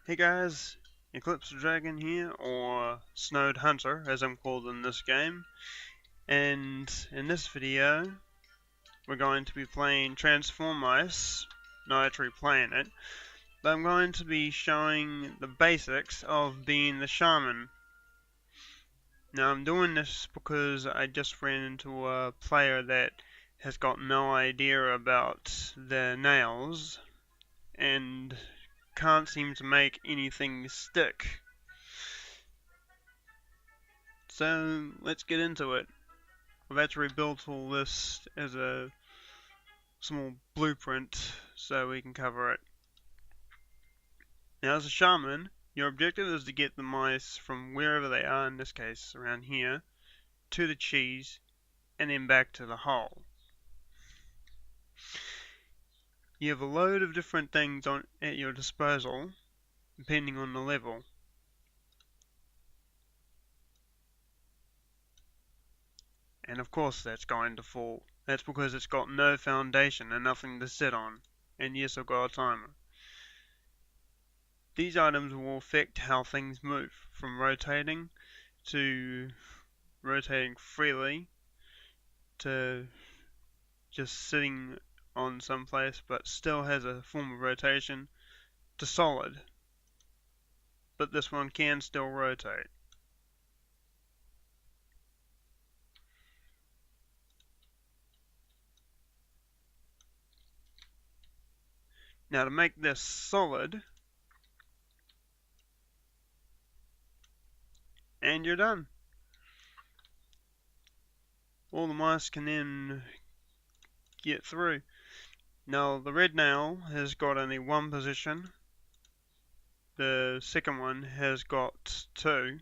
Hey guys, Eclipse Dragon here, or Snowed Hunter as I'm called in this game, and in this video we're going to be playing Transformice, not actually playing it, but I'm going to be showing the basics of being the shaman. Now I'm doing this because I just ran into a player that has got no idea about the nails and can't seem to make anything stick. So let's get into it. I've actually built all this as a small blueprint so we can cover it. Now as a shaman, your objective is to get the mice from wherever they are, in this case around here, to the cheese and then back to the hole. You have a load of different things at your disposal depending on the level. And of course that's going to fall. That's because it's got no foundation and nothing to sit on. And yes, I've got a timer. These items will affect how things move, from rotating to rotating freely to just sitting on some place but still has a form of rotation to solid. But this one can still rotate. Now to make this solid, and you're done. All the mice can then get through. Now the red nail has got only one position. The second one has got two,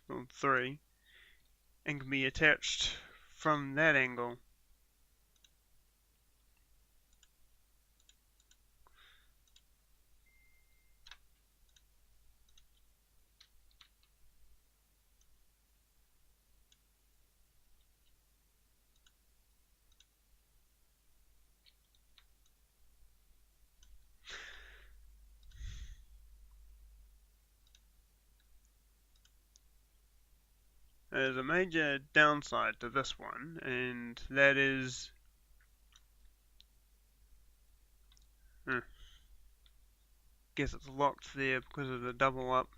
or three, and can be attached from that angle. There's a major downside to this one, and that is guess it's locked there because of the double up.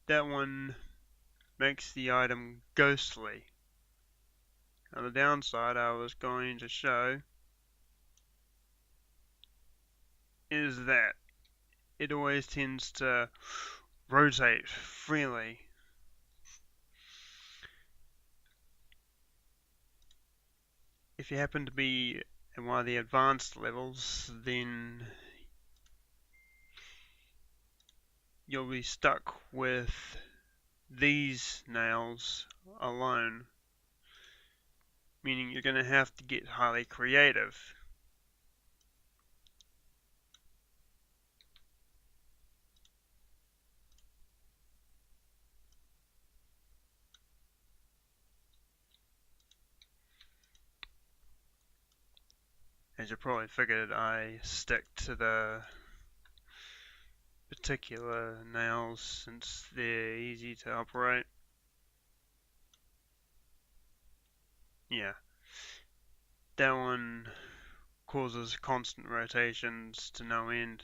That one makes the item ghostly. Now the downside I was going to show is that it always tends to rotate freely. If you happen to be in one of the advanced levels, then you'll be stuck with these nails alone, meaning you're going to have to get highly creative. As you probably figured, I stick to the particular nails since they're easy to operate. Yeah, that one causes constant rotations to no end.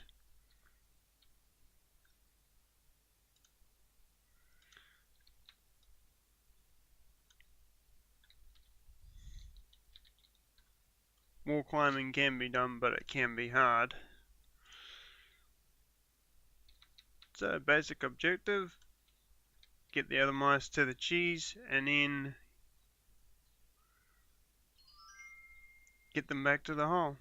Wall climbing can be done, but it can be hard. So basic objective, get the other mice to the cheese and then get them back to the hole.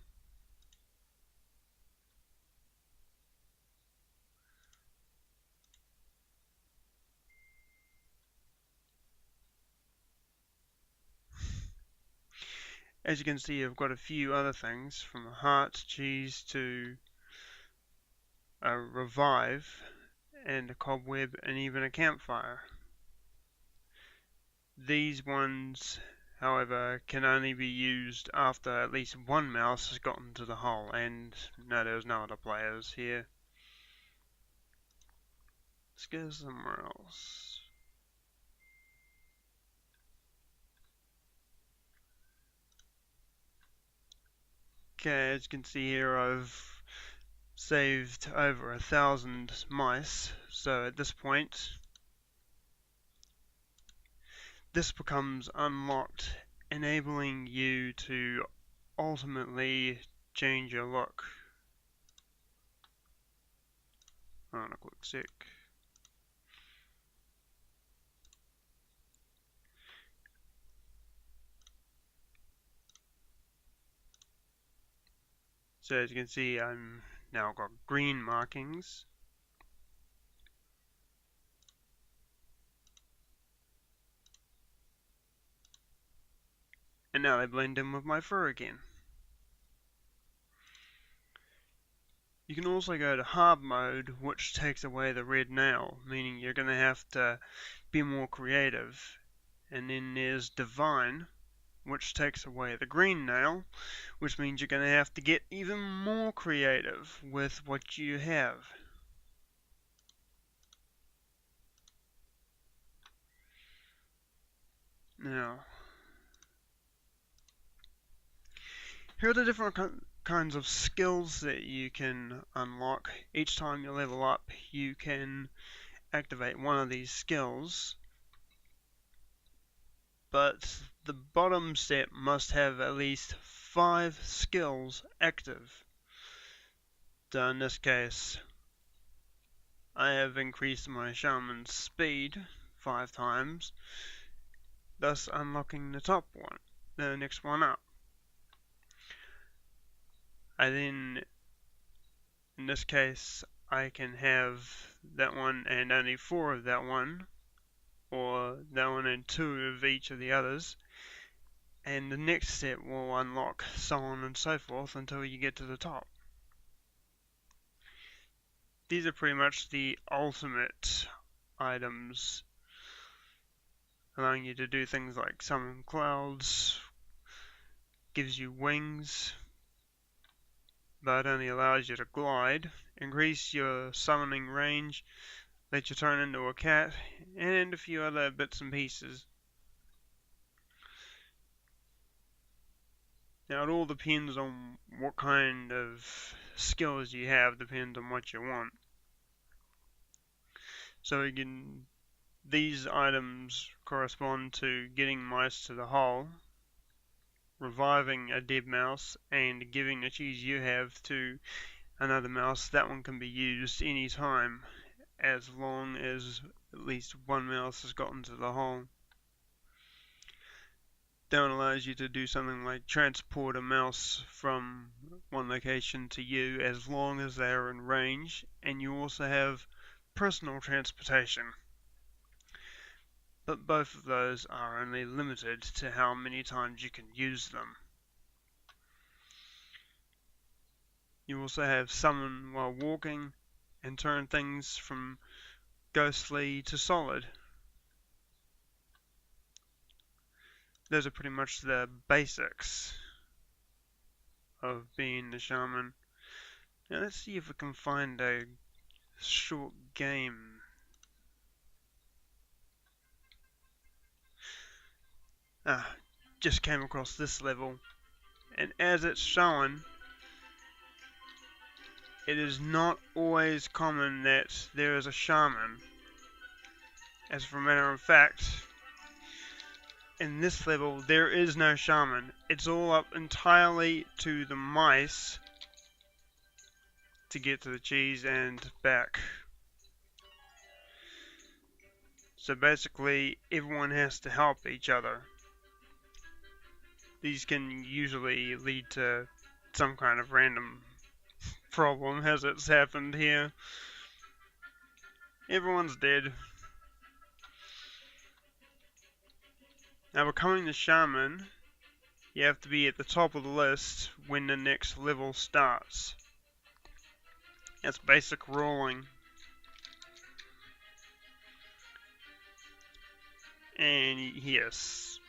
As you can see, I've got a few other things, from a heart, cheese to a revive, and a cobweb, and even a campfire. These ones, however, can only be used after at least one mouse has gotten to the hole, and no, there's no other players here. Let's go somewhere else. Okay, as you can see here, I've saved over 1,000 mice, so at this point this becomes unlocked, enabling you to ultimately change your look. Hold on a quick sec. So as you can see, I'm now got green markings. And now they blend in with my fur again. You can also go to hard mode, which takes away the red nail, meaning you're going to have to be more creative. And then there's divine, which takes away the green nail, which means you're going to have to get even more creative with what you have. Now, here are the different kinds of skills that you can unlock. Each time you level up, you can activate one of these skills, but the bottom set must have at least 5 skills active. So in this case, I have increased my shaman's speed 5 times, thus unlocking the top one, the next one up. I then, in this case, I can have that one and only 4 of that one, or that one and 2 of each of the others, and the next set will unlock so on and so forth until you get to the top. These are pretty much the ultimate items, allowing you to do things like summon clouds, gives you wings, but only allows you to glide, increase your summoning range, let you turn into a cat, and a few other bits and pieces. Now it all depends on what kind of skills you have, depends on what you want. So again, these items correspond to getting mice to the hole, reviving a dead mouse, and giving the cheese you have to another mouse. That one can be used anytime, as long as at least one mouse has gotten to the hole. That one allows you to do something like transport a mouse from one location to you as long as they are in range, and you also have personal transportation. But both of those are only limited to how many times you can use them. You also have summon while walking and turn things from ghostly to solid. Those are pretty much the basics of being the shaman. Now let's see if we can find a short game. Just came across this level, and as it's shown, it is not always common that there is a shaman. As for a matter of fact, in this level there is no shaman. It's all up entirely to the mice to get to the cheese and back. So basically everyone has to help each other. These can usually lead to some kind of random problem, as it's happened here. Everyone's dead. Now becoming the shaman, you have to be at the top of the list when the next level starts. That's basic ruling. And yes,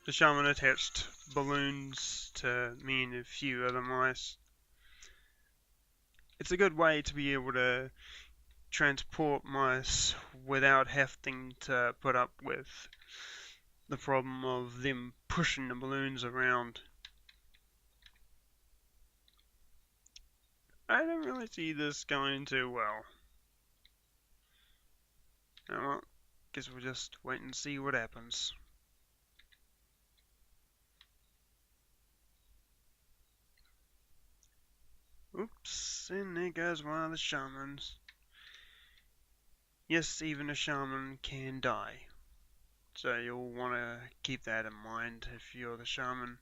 the shaman attached balloons to me and a few other mice. It's a good way to be able to transport mice without having to put up with the problem of them pushing the balloons around. I don't really see this going too well. Well, guess we'll just wait and see what happens. Oops, and there goes one of the shamans. Yes, even a shaman can die. So you'll want to keep that in mind if you're the shaman.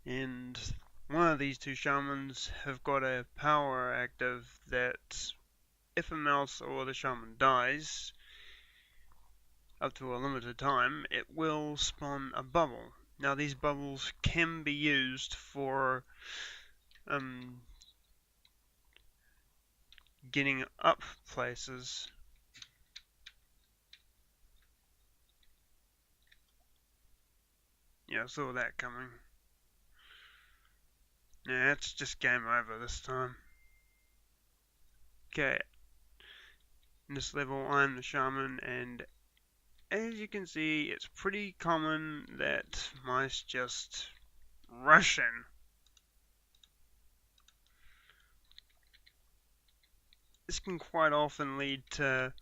And one of these two shamans have got a power active that if a mouse or the shaman dies, up to a limited time, it will spawn a bubble. Now these bubbles can be used for getting up places. Yeah, I saw that coming. Yeah, it's just game over this time. Okay, in this level I'm the shaman, and as you can see, it's pretty common that mice just rush in. This can quite often lead to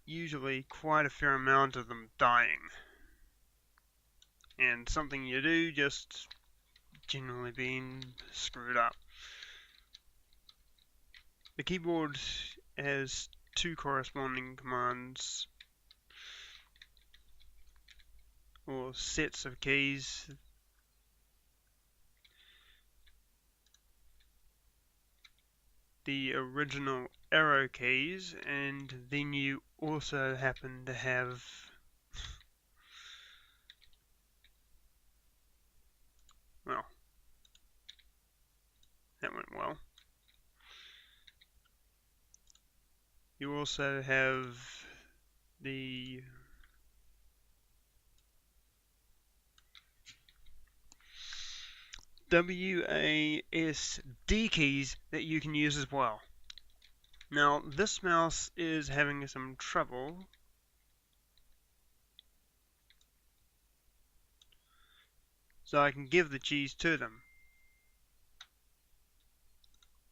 usually quite a fair amount of them dying. And something you do just generally being screwed up. The keyboard has two corresponding commands or sets of keys. The original arrow keys, and then you also happen to have well, that went well. You also have the WASD keys that you can use as well. Now, this mouse is having some trouble. So I can give the cheese to them.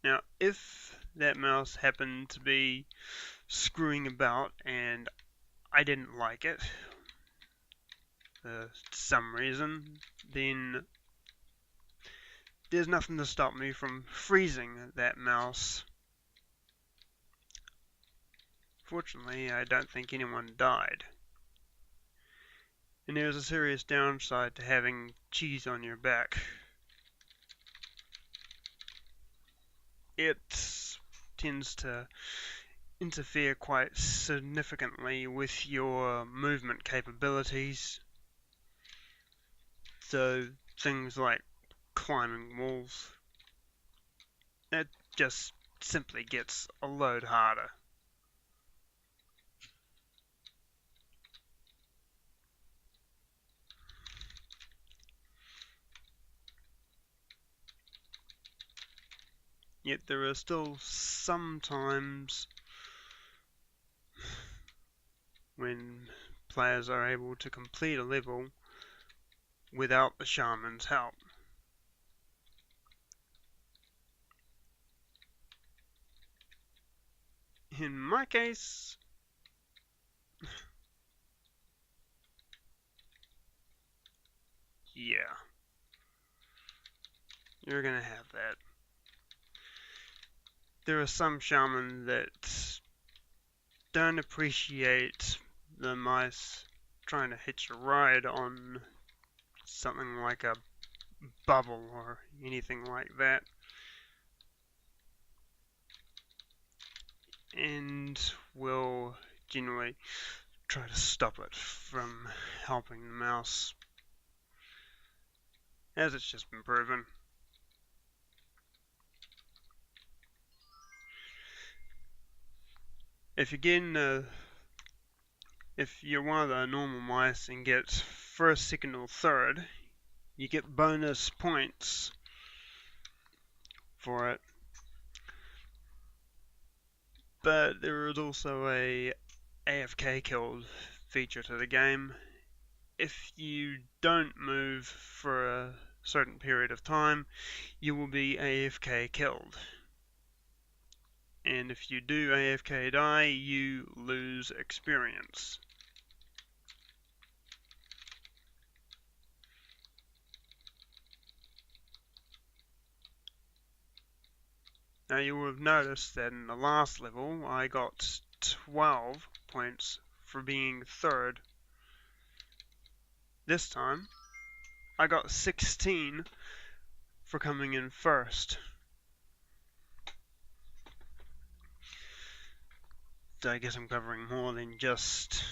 Now, if that mouse happened to be screwing about and I didn't like it for some reason, then there's nothing to stop me from freezing that mouse. Fortunately, I don't think anyone died. And there's a serious downside to having cheese on your back. It tends to interfere quite significantly with your movement capabilities. So things like climbing walls, it just simply gets a load harder. Yet there are still some times when players are able to complete a level without the shaman's help. In my case, yeah, you're gonna have that. There are some shamans that don't appreciate the mice trying to hitch a ride on something like a bubble or anything like that, and will generally try to stop it from helping the mouse, as it's just been proven. If you're one of the normal mice and get first, second, or third, you get bonus points for it. But there is also a AFK killed feature to the game. If you don't move for a certain period of time, you will be AFK killed. And if you do AFK die, you lose experience. Now you will have noticed that in the last level I got 12 points for being third. This time I got 16 for coming in first. So I guess I'm covering more than just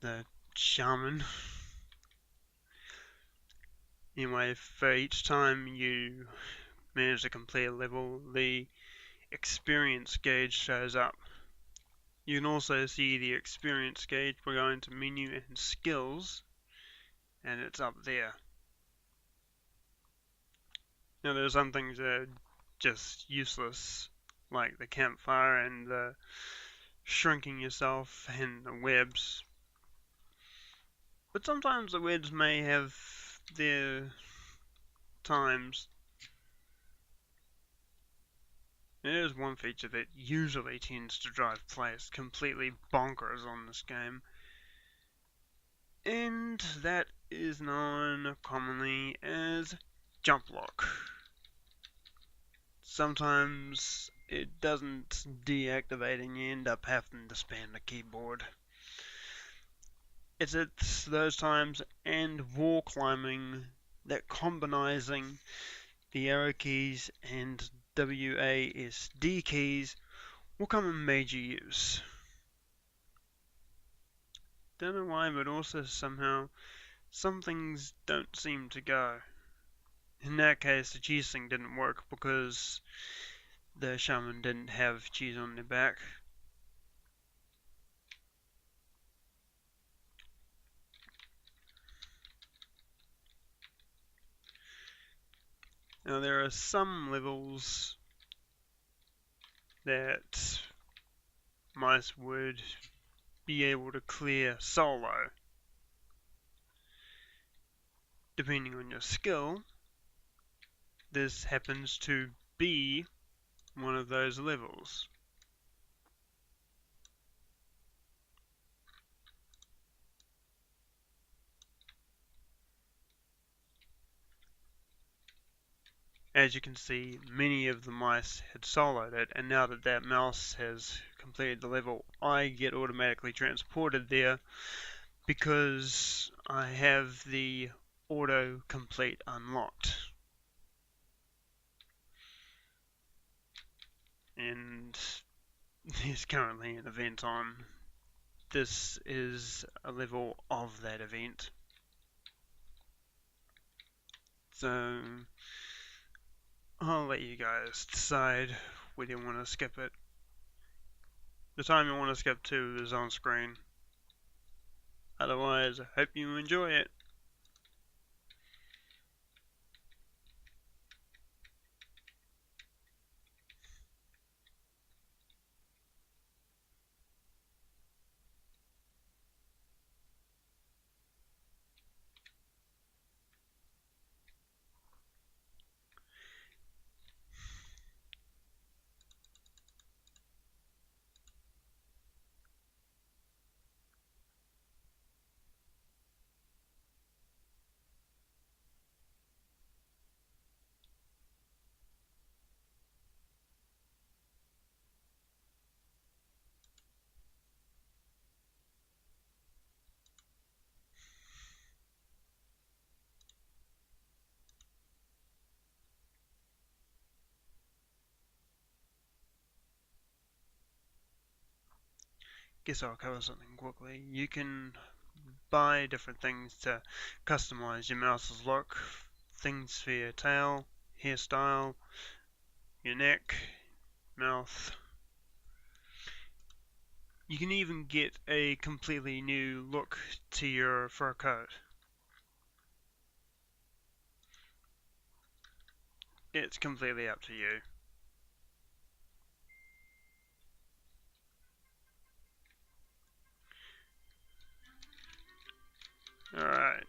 the shaman. Anyway, for each time you manage to complete a level, the experience gauge shows up. You can also see the experience gauge by going to menu and skills, and it's up there. Now there's some things that are just useless, like the campfire and the shrinking yourself and the webs. But sometimes the webs may have their times. There is one feature that usually tends to drive players completely bonkers on this game, and that is known commonly as jump lock. Sometimes it doesn't deactivate and you end up having to spam the keyboard. It's at those times and wall climbing that combinizing the arrow keys and WASD keys will come in major use. Don't know why, but also somehow some things don't seem to go. In that case, the cheese thing didn't work because the shaman didn't have cheese on their back. Now there are some levels that mice would be able to clear solo. Depending on your skill, this happens to be one of those levels. As you can see, many of the mice had soloed it, and now that that mouse has completed the level, I get automatically transported there because I have the auto complete unlocked. And there's currently an event on. This is a level of that event. So I'll let you guys decide whether you want to skip it. The time you want to skip to is on screen. Otherwise, I hope you enjoy it. Guess I'll cover something quickly. You can buy different things to customize your mouse's look. Things for your tail, hairstyle, your neck, mouth. You can even get a completely new look to your fur coat. It's completely up to you. Alright,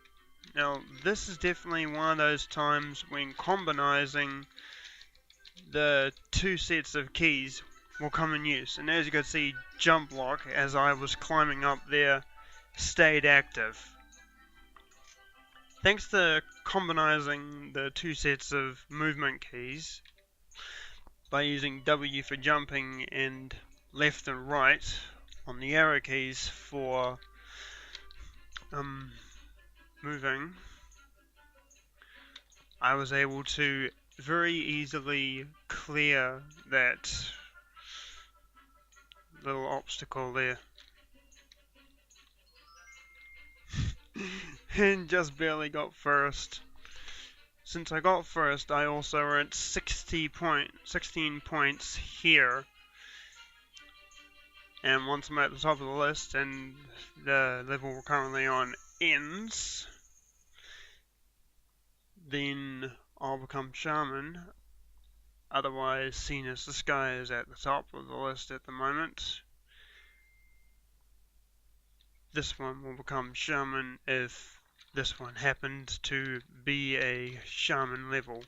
now this is definitely one of those times when combining the two sets of keys will come in use. And as you can see, jump lock, as I was climbing up there, stayed active. Thanks to combining the two sets of movement keys by using W for jumping and left and right on the arrow keys for moving, I was able to very easily clear that little obstacle there. And just barely got first. Since I got first, I also earned 16 points here. And once I'm at the top of the list and the level we're currently on ends, then I'll become shaman, otherwise seen as this guy is at the top of the list at the moment. This one will become shaman if this one happened to be a shaman level.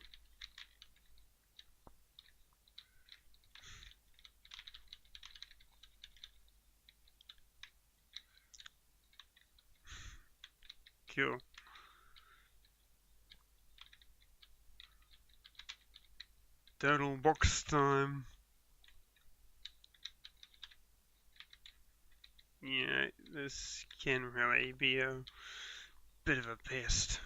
Cool. Total box time. Yeah, this can really be a bit of a pest.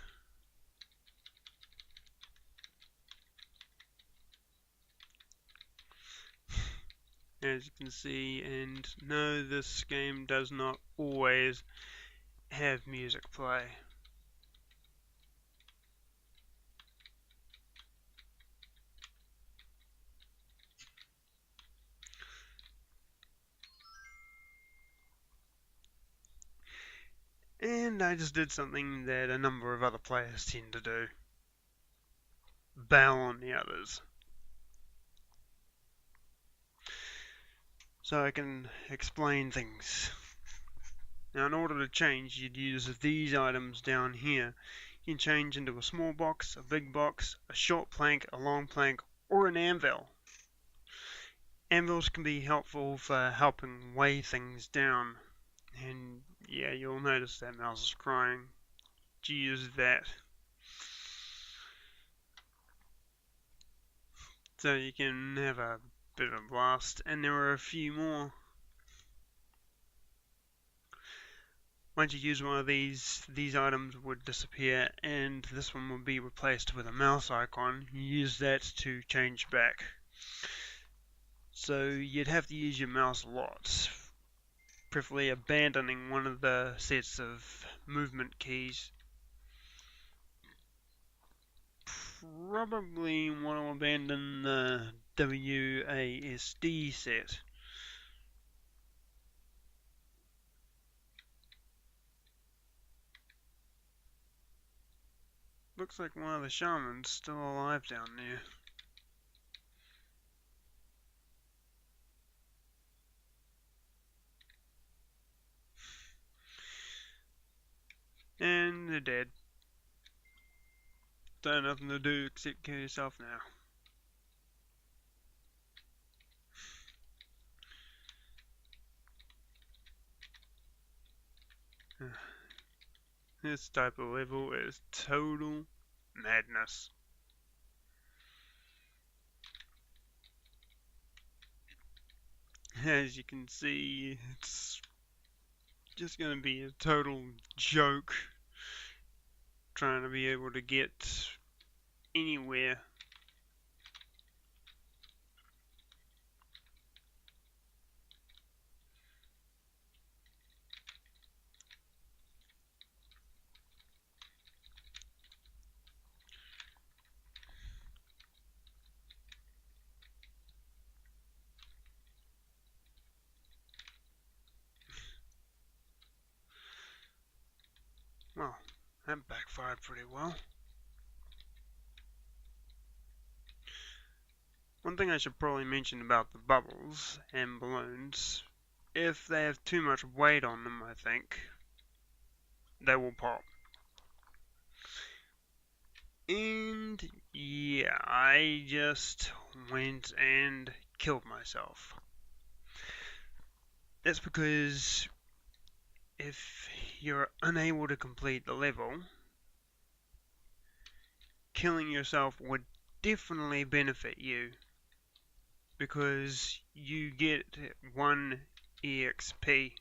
As you can see, and no, this game does not always have music play. And I just did something that a number of other players tend to do. Bail on the others. So I can explain things. Now in order to change, you'd use these items down here. You can change into a small box, a big box, a short plank, a long plank, or an anvil. Anvils can be helpful for helping weigh things down. And yeah, you'll notice that mouse is crying. To use that. So you can have a bit of a blast. And there are a few more. Once you use one of these items would disappear, and this one will be replaced with a mouse icon. You use that to change back. So you'd have to use your mouse a lot, preferably abandoning one of the sets of movement keys. Probably want to abandon the WASD set. Looks like one of the shamans still alive down there. And they're dead. Don't have nothing to do except kill yourself now. This type of level is total madness. As you can see, it's just going to be a total joke trying to be able to get anywhere. That backfired pretty well. One thing I should probably mention about the bubbles and balloons, if they have too much weight on them, I think, they will pop. And yeah, I just went and killed myself. That's because if you're unable to complete the level, killing yourself would definitely benefit you, because you get 1 EXP.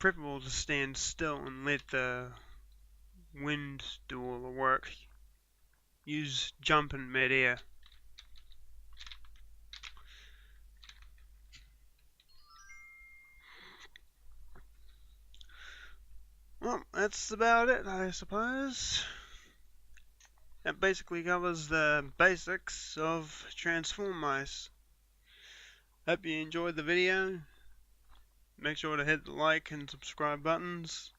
Preferable to stand still and let the wind do all the work. Use jump in mid-air. Well, that's about it, I suppose. That basically covers the basics of Transformice. Hope you enjoyed the video. Make sure to hit the like and subscribe buttons.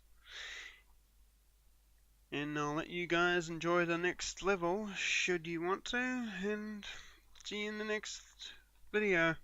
And I'll let you guys enjoy the next level, should you want to, and see you in the next video.